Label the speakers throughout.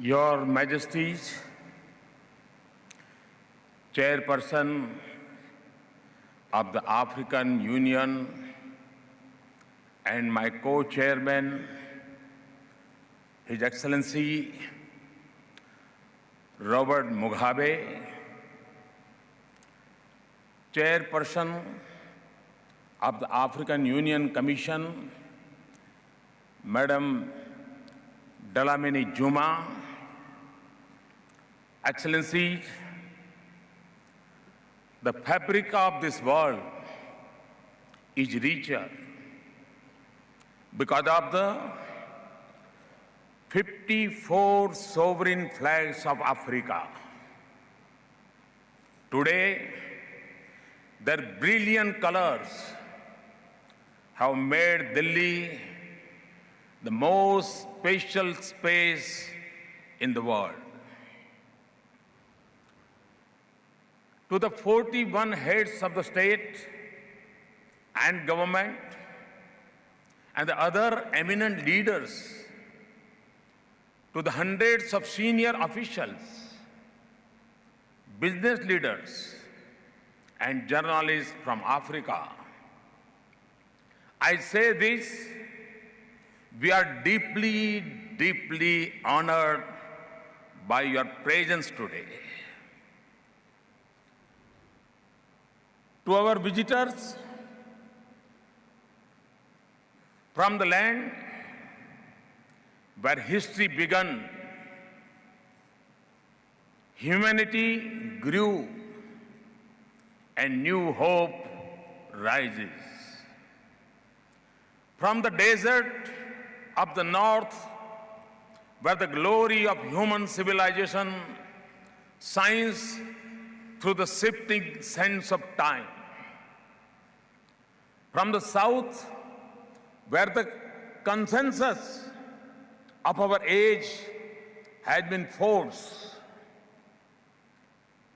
Speaker 1: Your Majesties, Chairperson of the African Union and my co-chairman, His Excellency Robert Mugabe, Chairperson of the African Union Commission, Madam Dlamini Juma, Excellencies, the fabric of this world is richer because of the 54 sovereign flags of Africa. Today, their brilliant colors have made Delhi the most special space in the world. To the 41 heads of the state and government and the other eminent leaders, to the hundreds of senior officials, business leaders, and journalists from Africa, I say this: we are deeply, deeply honored by your presence today. To our visitors from the land where history began, humanity grew, and new hope rises. From the desert of the north, where the glory of human civilization shines through the shifting sands of time. From the south, where the consensus of our age has been forged.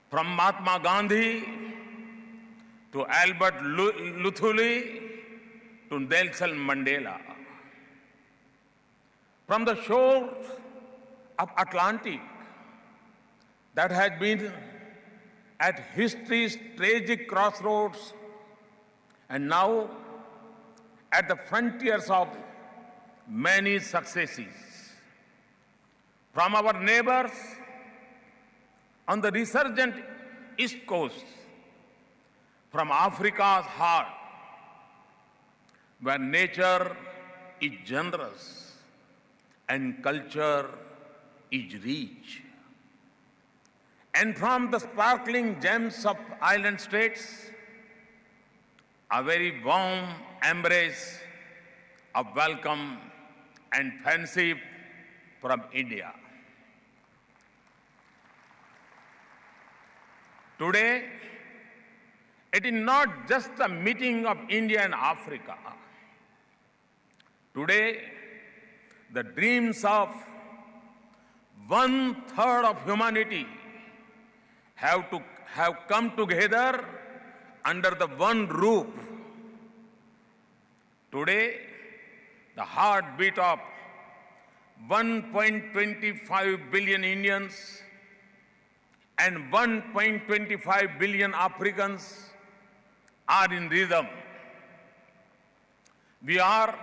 Speaker 1: From Mahatma Gandhi to Albert Luthuli to Nelson Mandela. From the shore of Atlantic that has been at history's tragic crossroads and now at the frontiers of many successes. From our neighbors on the resurgent East Coast, from Africa's heart, where nature is generous and culture is rich. And from the sparkling gems of island states, a very warm embrace of welcome and friendship from India. Today, it is not just a meeting of India and Africa. Today, the dreams of 1/3 of humanity have come together under the one roof. Today, the heartbeat of 1.25 billion Indians and 1.25 billion Africans are in rhythm. We are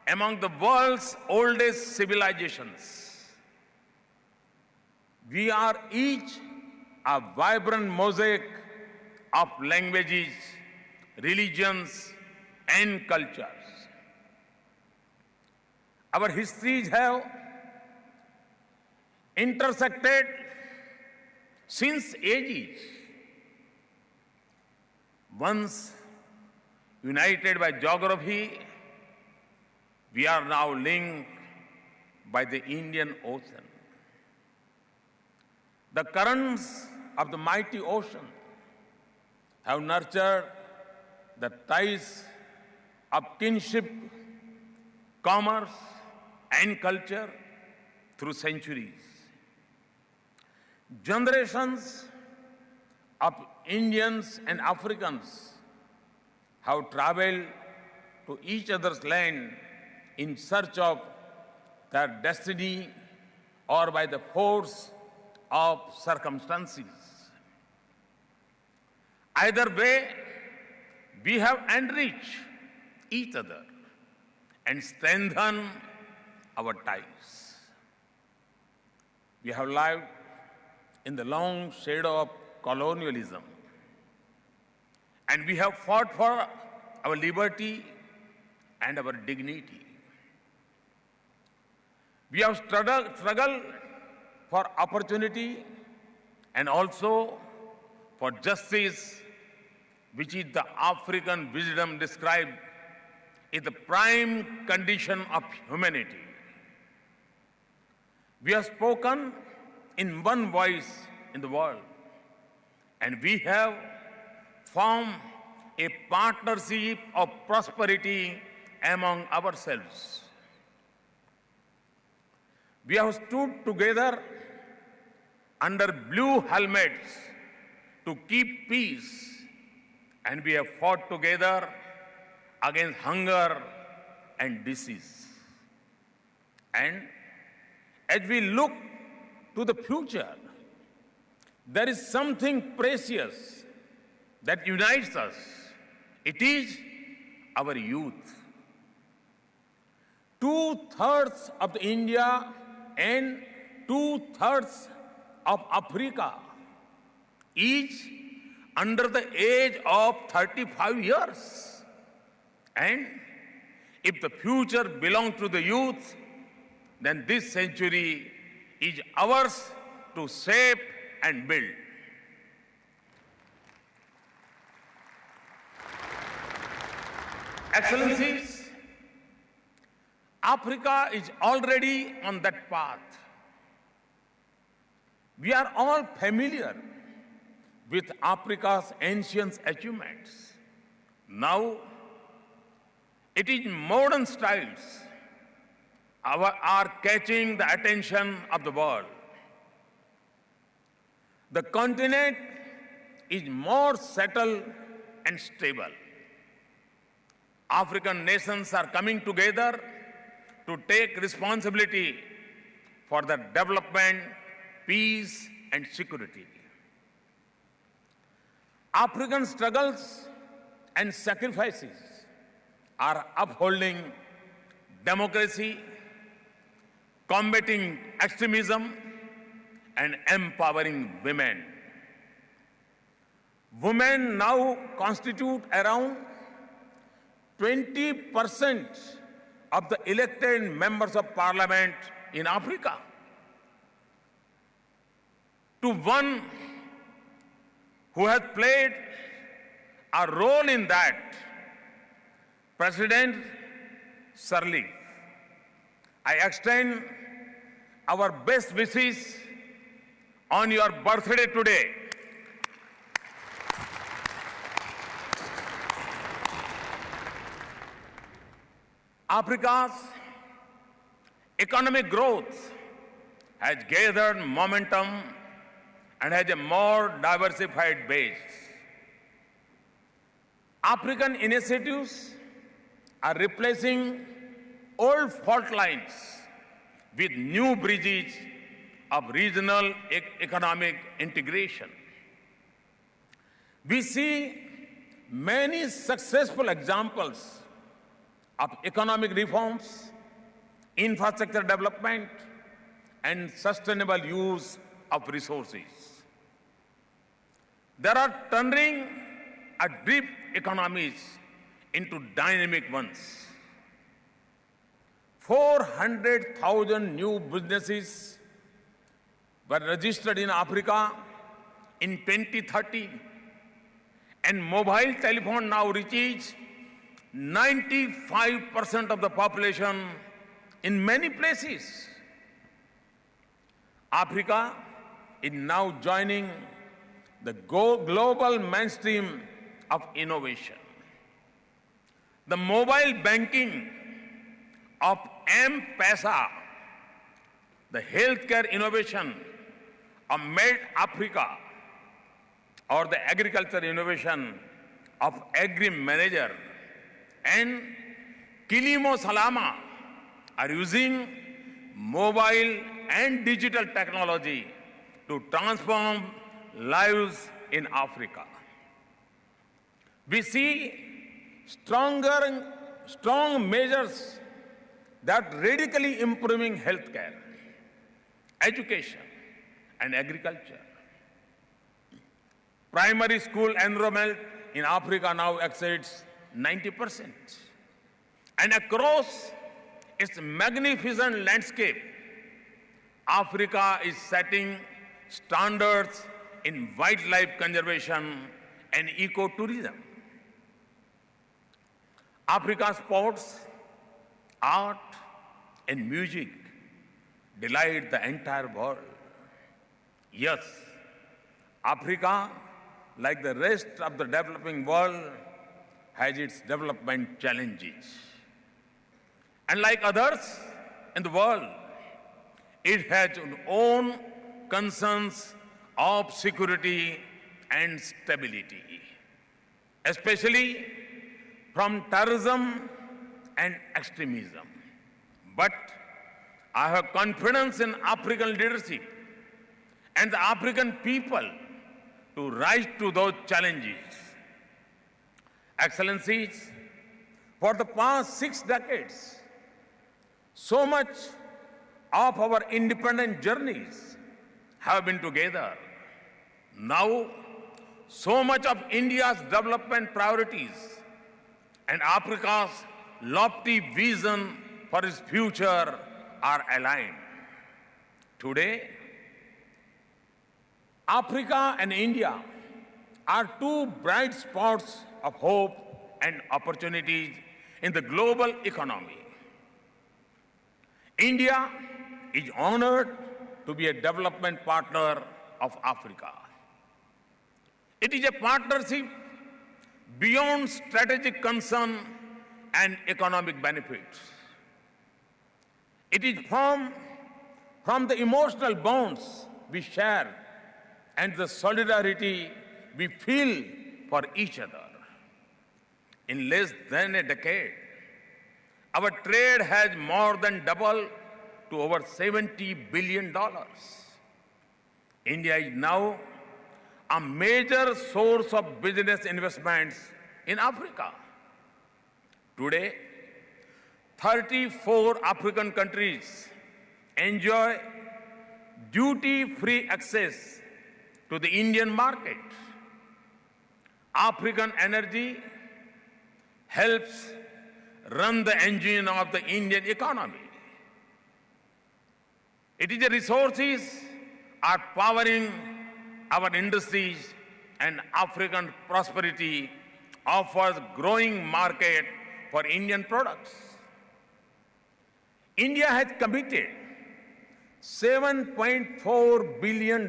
Speaker 1: among the world's oldest civilizations. We are each a vibrant mosaic of languages, religions, and cultures. Our histories have intersected since ages. Once united by geography, we are now linked by the Indian Ocean. The currents of the mighty ocean have nurtured the ties of kinship, commerce, and culture through centuries. Generations of Indians and Africans have traveled to each other's land in search of their destiny or by the force of circumstances. Either way, we have enriched each other and strengthened our ties. We have lived in the long shadow of colonialism, and we have fought for our liberty and our dignity. We have struggled for opportunity and also for justice, which is the African wisdom described as the prime condition of humanity. We have spoken in one voice in the world, and we have formed a partnership of prosperity among ourselves. We have stood together under blue helmets to keep peace, and we have fought together against hunger and disease. And as we look to the future, there is something precious that unites us. It is our youth. 2/3 of India and 2/3 of Africa is under the age of 35 years. And if the future belongs to the youth, then this century is ours to shape and build. Excellencies, Africa is already on that path. We are all familiar with Africa's ancient achievements. Now, it is modern styles are catching the attention of the world. The continent is more settled and stable. African nations are coming together to take responsibility for the development, peace, and security. African struggles and sacrifices are upholding democracy, combating extremism, and empowering women. Women now constitute around 20% of the elected members of parliament in Africa. To one who has played a role in that, President Sirleaf, I extend our best wishes on your birthday today. Africa's economic growth has gathered momentum and has a more diversified base. African initiatives are replacing old fault lines with new bridges of regional economic integration. We see many successful examples of economic reforms, infrastructure development, and sustainable use of resources. There are turning a deep economies into dynamic ones. 400,000 new businesses were registered in Africa in 2030, and mobile telephone now reaches 95% of the population in many places. Africa is now joining the global mainstream of innovation. The mobile banking of M-Pesa, the healthcare innovation of Made Africa, or the agriculture innovation of Agri-Manager, and Kilimo Salama are using mobile and digital technology to transform lives in Africa. We see strong measures that radically improving healthcare, education, and agriculture. Primary school enrollment in Africa now exceeds 90%. And across its magnificent landscape, Africa is setting standards in wildlife conservation and ecotourism. Africa's sports, art, and music delight the entire world. Yes, Africa, like the rest of the developing world, has its development challenges. And like others in the world, it has its own concerns of security and stability, especially from terrorism and extremism. But I have confidence in African leadership and the African people to rise to those challenges. Excellencies, for the past 6 decades, so much of our independent journeys have been together. Now, so much of India's development priorities and Africa's lofty vision for its future are aligned. Today, Africa and India are two bright spots of hope and opportunities in the global economy. India is honored to be a development partner of Africa. It is a partnership beyond strategic concern and economic benefits. It is from the emotional bonds we share and the solidarity we feel for each other. In less than a decade, our trade has more than doubled to over $70 billion. India is now a major source of business investments in Africa. Today, 34 African countries enjoy duty-free access to the Indian market. African energy helps run the engine of the Indian economy. It is the resources are powering our industries, and African prosperity offers growing market for Indian products. India has committed $7.4 billion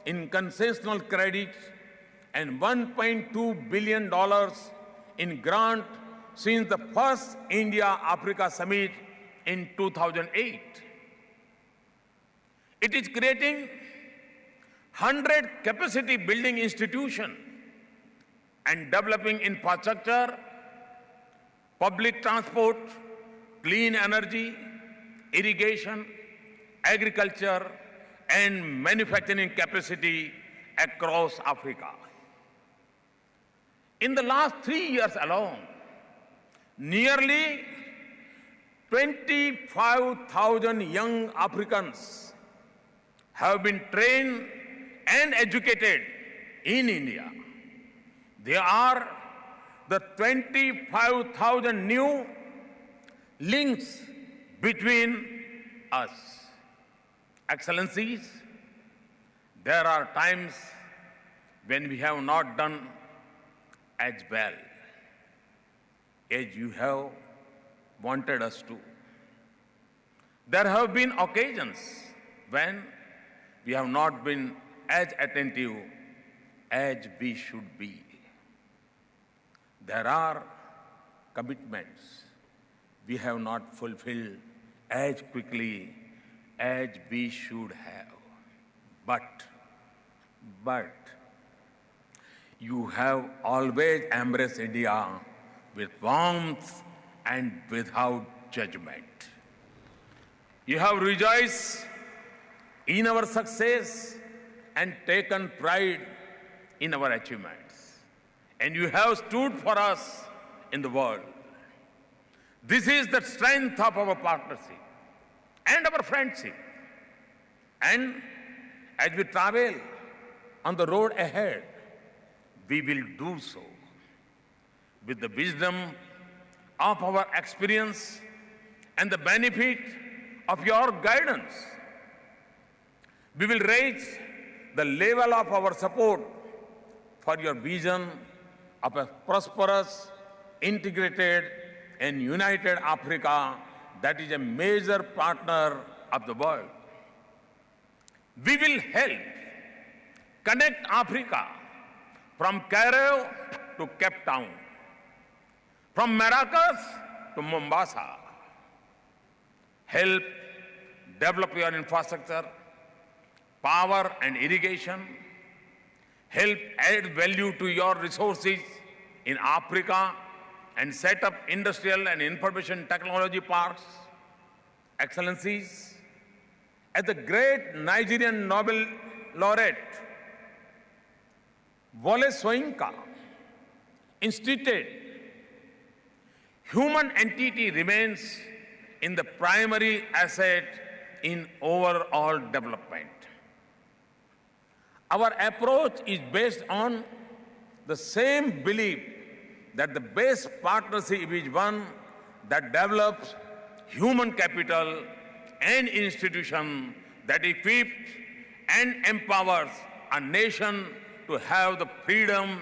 Speaker 1: in concessional credit and $1.2 billion in grant since the first India-Africa summit in 2008. It is creating 100 capacity building institutions and developing infrastructure, public transport, clean energy, irrigation, agriculture, and manufacturing capacity across Africa. In the last 3 years alone, nearly 25,000 young Africans have been trained and educated in India. They are the 25,000 new links between us. Excellencies, there are times when we have not done as well as you have wanted us to. There have been occasions when we have not been as attentive as we should be. There are commitments we have not fulfilled as quickly as we should have. But you have always embraced India with warmth and without judgment. You have rejoiced in our success and taken pride in our achievements. And you have stood for us in the world. This is the strength of our partnership and our friendship. And as we travel on the road ahead, we will do so with the wisdom of our experience and the benefit of your guidance. We will raise the level of our support for your vision of a prosperous, integrated, and united Africa that is a major partner of the world. We will help connect Africa from Cairo to Cape Town, from Maracas to Mombasa. Help develop your infrastructure, power and irrigation. Help add value to your resources in Africa and set up industrial and information technology parks. Excellencies, as the great Nigerian Nobel laureate Wole Soyinka instituted, human entity remains in the primary asset in overall development. Our approach is based on the same belief that the best partnership is one that develops human capital and institution that equips and empowers a nation to have the freedom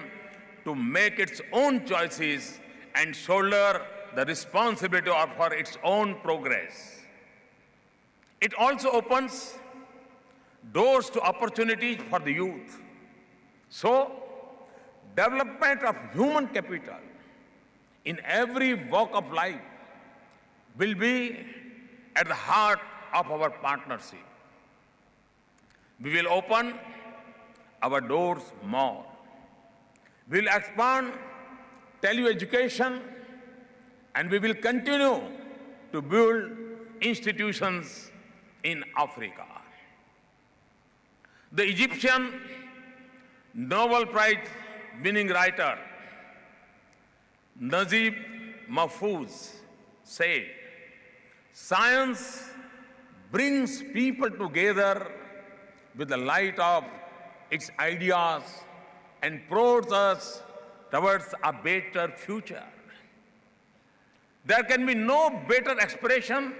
Speaker 1: to make its own choices and shoulder the responsibility for its own progress. It also opens doors to opportunities for the youth. So, development of human capital in every walk of life will be at the heart of our partnership. We will open our doors more. We will expand teleeducation, and we will continue to build institutions in Africa. The Egyptian Nobel Prize winning writer Najib Mahfouz said, "Science brings people together with the light of its ideas and prods us towards a better future." There can be no better expression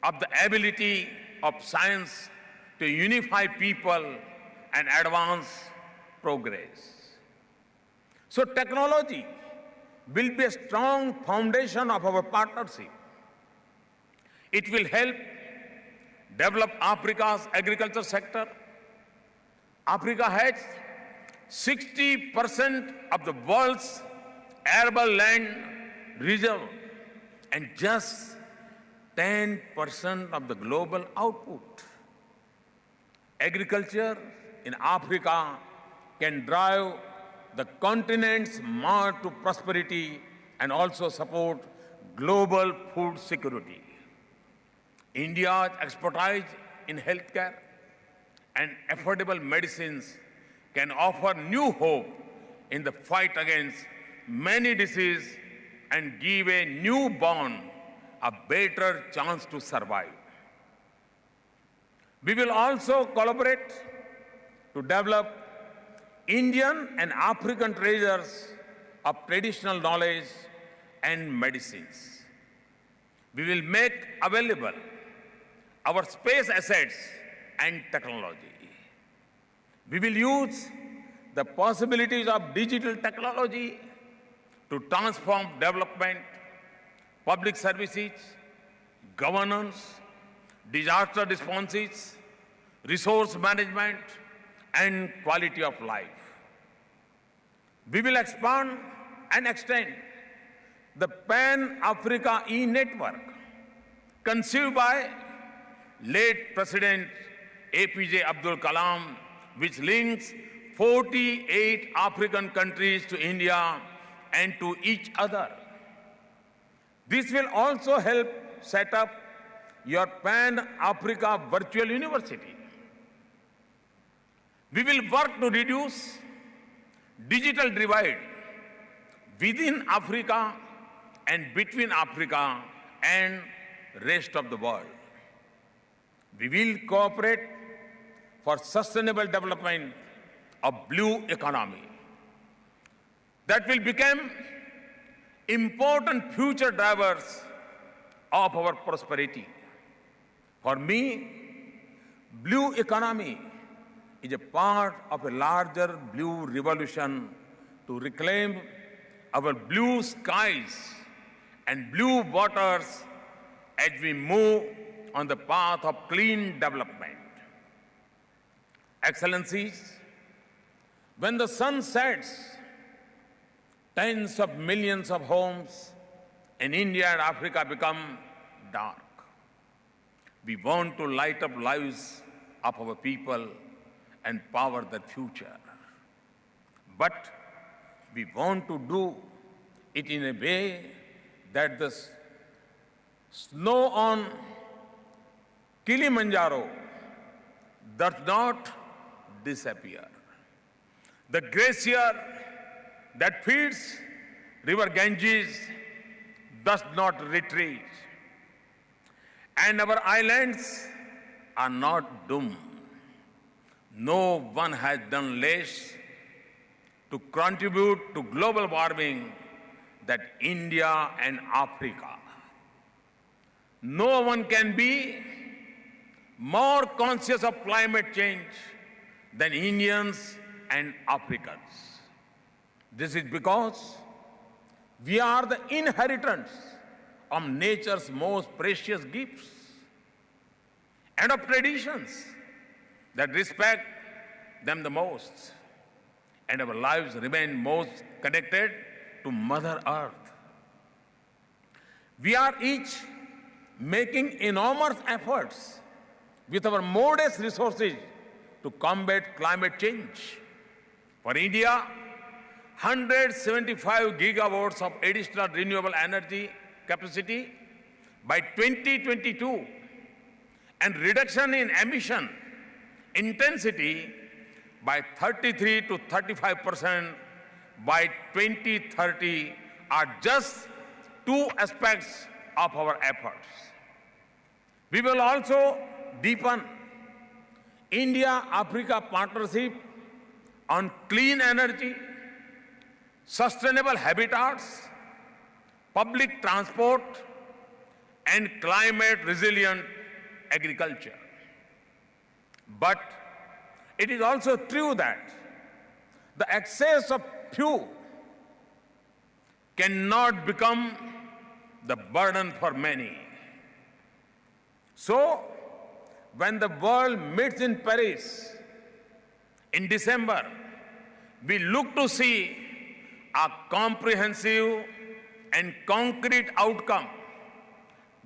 Speaker 1: of the ability of science to unify people and advance progress. So technology will be a strong foundation of our partnership. It will help develop Africa's agriculture sector. Africa has 60% of the world's arable land reserve and just 10% of the global output. Agriculture in Africa can drive the continent's march to prosperity and also support global food security. India's expertise in healthcare and affordable medicines can offer new hope in the fight against many diseases and give a newborn a better chance to survive. We will also collaborate to develop Indian and African treasures of traditional knowledge and medicines. We will make available our space assets and technology. We will use the possibilities of digital technology to transform development, public services, governance, disaster responses, resource management, and quality of life. We will expand and extend the Pan-Africa e-network conceived by late President APJ Abdul Kalam, which links 48 African countries to India and to each other. This will also help set up your Pan-Africa Virtual University. We will work to reduce digital divide within Africa and between Africa and rest of the world. We will cooperate for sustainable development of blue economy that will become important future drivers of our prosperity. For me, blue economy is a part of a larger blue revolution to reclaim our blue skies and blue waters as we move on the path of clean development. Excellencies, when the sun sets, tens of millions of homes in India and Africa become dark. We want to light up lives of our people and power the future. But we want to do it in a way that the snow on Kilimanjaro does not disappear. The glacier that feeds river Ganges does not retreat. And our islands are not doomed. No one has done less to contribute to global warming than India and Africa. No one can be more conscious of climate change than Indians and Africans. This is because we are the inheritors of nature's most precious gifts and of traditions that respect them the most. And our lives remain most connected to Mother Earth. We are each making enormous efforts with our modest resources to combat climate change. For India, 175 gigawatts of additional renewable energy capacity by 2022 and reduction in emission intensity by 33 to 35% by 2030 are just two aspects of our efforts. We will also deepen India-Africa partnership on clean energy, sustainable habitats, public transport, and climate-resilient agriculture. But it is also true that the excess of few cannot become the burden for many. So, when the world meets in Paris in December, we look to see a comprehensive and concrete outcome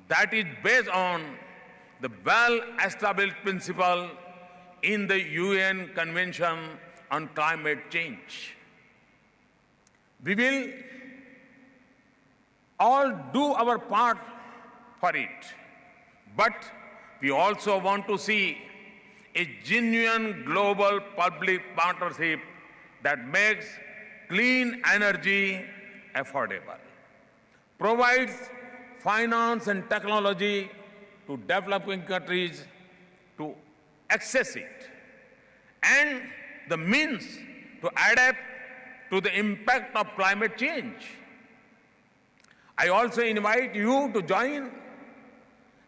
Speaker 1: that is based on the well-established principle in the UN Convention on Climate Change. We will all do our part for it, but we also want to see a genuine global public partnership that makes clean energy affordable, provides finance and technology to developing countries to access it, and the means to adapt to the impact of climate change. I also invite you to join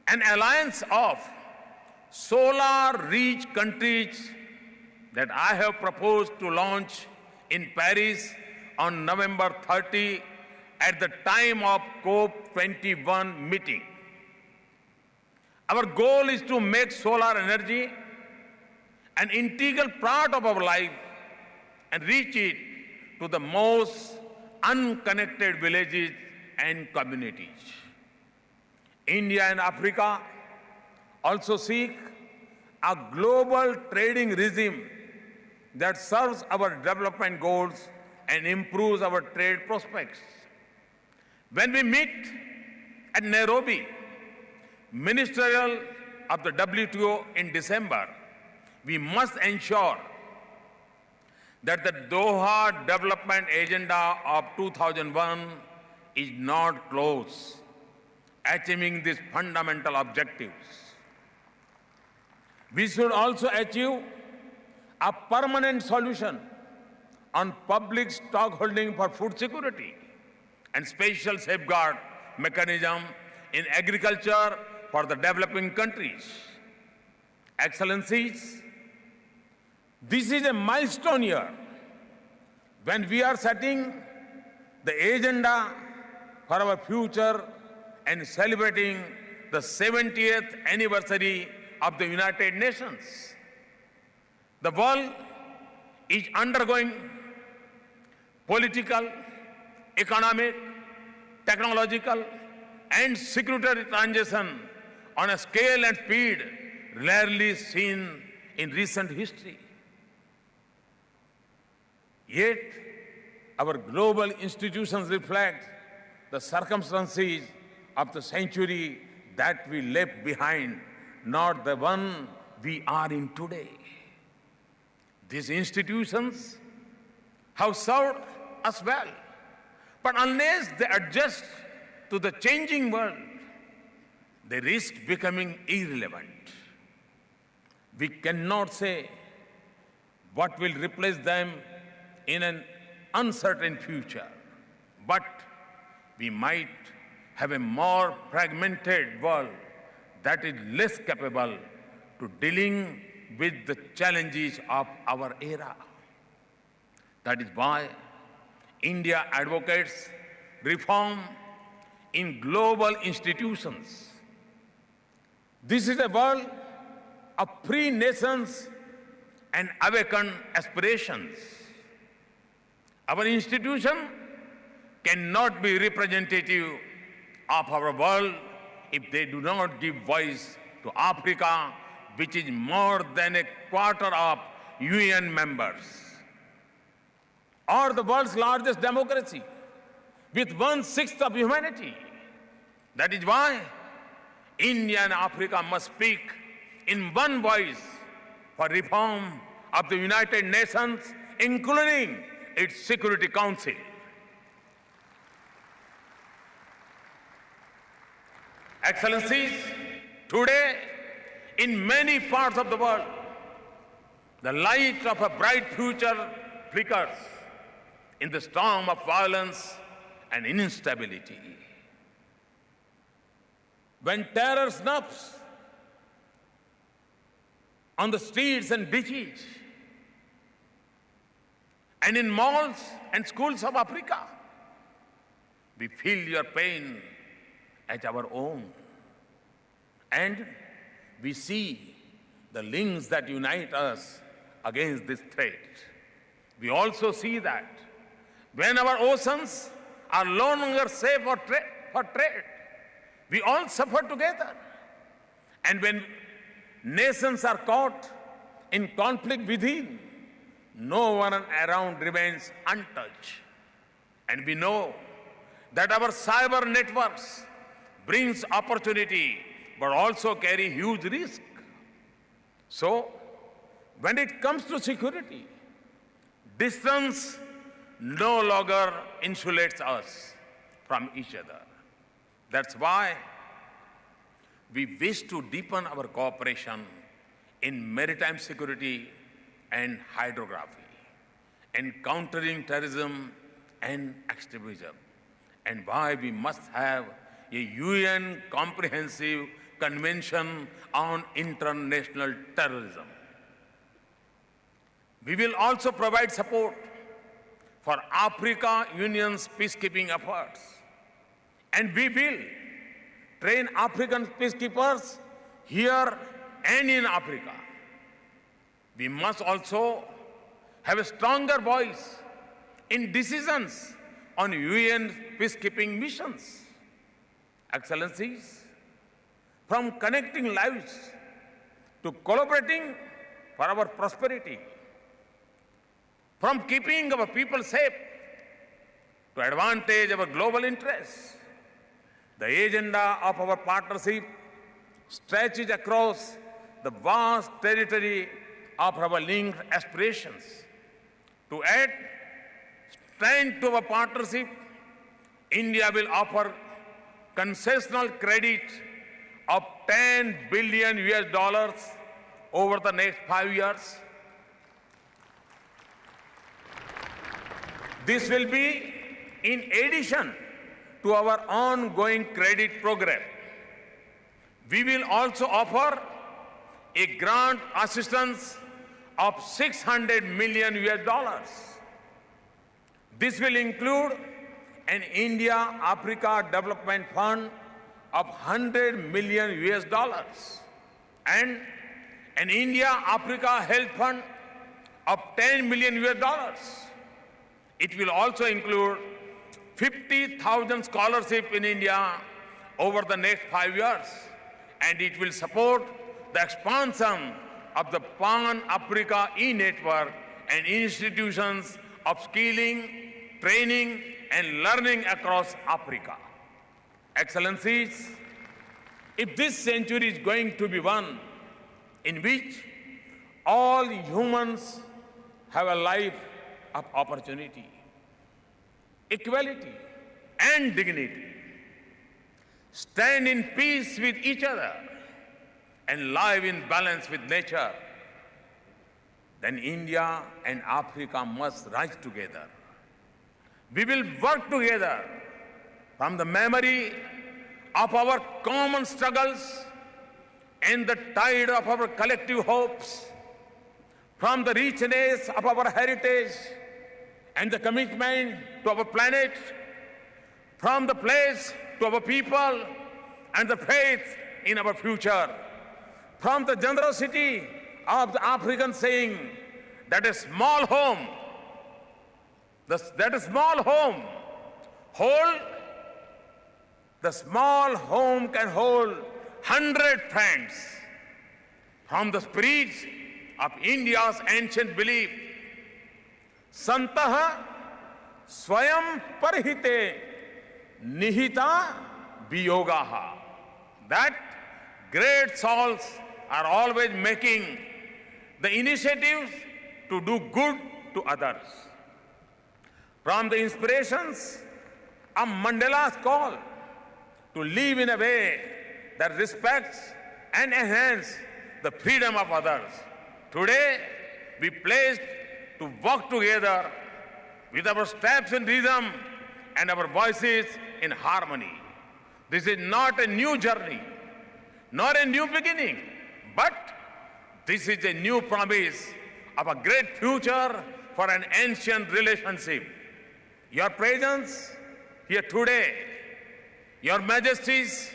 Speaker 1: an alliance of solar-rich countries that I have proposed to launch in Paris on November 30 at the time of COP21 meeting. Our goal is to make solar energy an integral part of our life and reach it to the most unconnected villages and communities. India and Africa also seek a global trading regime that serves our development goals and improves our trade prospects. When we meet at Nairobi, ministerial of the WTO in December, we must ensure that the Doha Development Agenda of 2001 is not close, achieving these fundamental objectives. We should also achieve a permanent solution on public stockholding for food security and special safeguard mechanism in agriculture for the developing countries. Excellencies, this is a milestone year when we are setting the agenda for our future and celebrating the 70th anniversary of the United Nations. The world is undergoing political, economic, technological, and security transition on a scale and speed rarely seen in recent history. Yet, our global institutions reflect the circumstances of the century that we left behind, not the one we are in today. These institutions have served us well, but unless they adjust to the changing world, they risk becoming irrelevant. We cannot say what will replace them in an uncertain future, but we might have a more fragmented world that is less capable to dealing with the challenges of our era. That is why India advocates reform in global institutions. This is a world of free nations and awakened aspirations. Our institution cannot be representative of our world if they do not give voice to Africa, which is more than a quarter of UN members, or the world's largest democracy with 1/6 of humanity. That is why India and Africa must speak in one voice for reform of the United Nations, including its Security Council. Excellencies, today, in many parts of the world, the light of a bright future flickers in the storm of violence and instability. When terror snaps on the streets and beaches, and in malls and schools of Africa, we feel your pain as our own. And we see the links that unite us against this threat. We also see that when our oceans are no longer safe for trade, we all suffer together. And when nations are caught in conflict within, no one around remains untouched. And we know that our cyber networks brings opportunity but also carry huge risk. So, when it comes to security, distance no longer insulates us from each other. That's why we wish to deepen our cooperation in maritime security and hydrography, and countering terrorism and extremism, and why we must have a UN comprehensive convention on international terrorism. We will also provide support for Africa Union's peacekeeping efforts, and we will train African peacekeepers here and in Africa. We must also have a stronger voice in decisions on UN peacekeeping missions. Excellencies, from connecting lives to collaborating for our prosperity, from keeping our people safe to advantage our global interests, the agenda of our partnership stretches across the vast territory of our linked aspirations. To add strength to our partnership, India will offer concessional credit of $10 billion over the next 5 years. This will be in addition to our ongoing credit program. We will also offer a grant assistance of $600 million. This will include an India-Africa Development Fund of $100 million and an India-Africa Health Fund of $10 million. It will also include 50,000 scholarships in India over the next 5 years, and it will support the expansion of the Pan-Africa e-network and institutions of skilling, training, and learning across Africa. Excellencies, if this century is going to be one in which all humans have a life of opportunity, equality, and dignity, stand in peace with each other, and live in balance with nature, then India and Africa must rise together. We will work together from the memory of our common struggles and the tide of our collective hopes, from the richness of our heritage and the commitment to our planet, from the place to our people and the faith in our future, from the generosity of the African saying that a small home, the small home can hold 100 friends. From the spirit of India's ancient belief, Santah Swayam Parhite Nihita Biyogaha, that great souls are always making the initiatives to do good to others. From the inspirations of Mandela's call to live in a way that respects and enhances the freedom of others, today we pledge to work together with our steps in rhythm and our voices in harmony. This is not a new journey, not a new beginning, but this is a new promise of a great future for an ancient relationship. Your presence here today, Your Majesties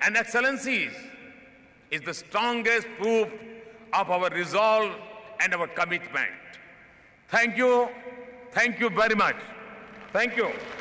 Speaker 1: and Excellencies, is the strongest proof of our resolve and our commitment. Thank you very much. Thank you.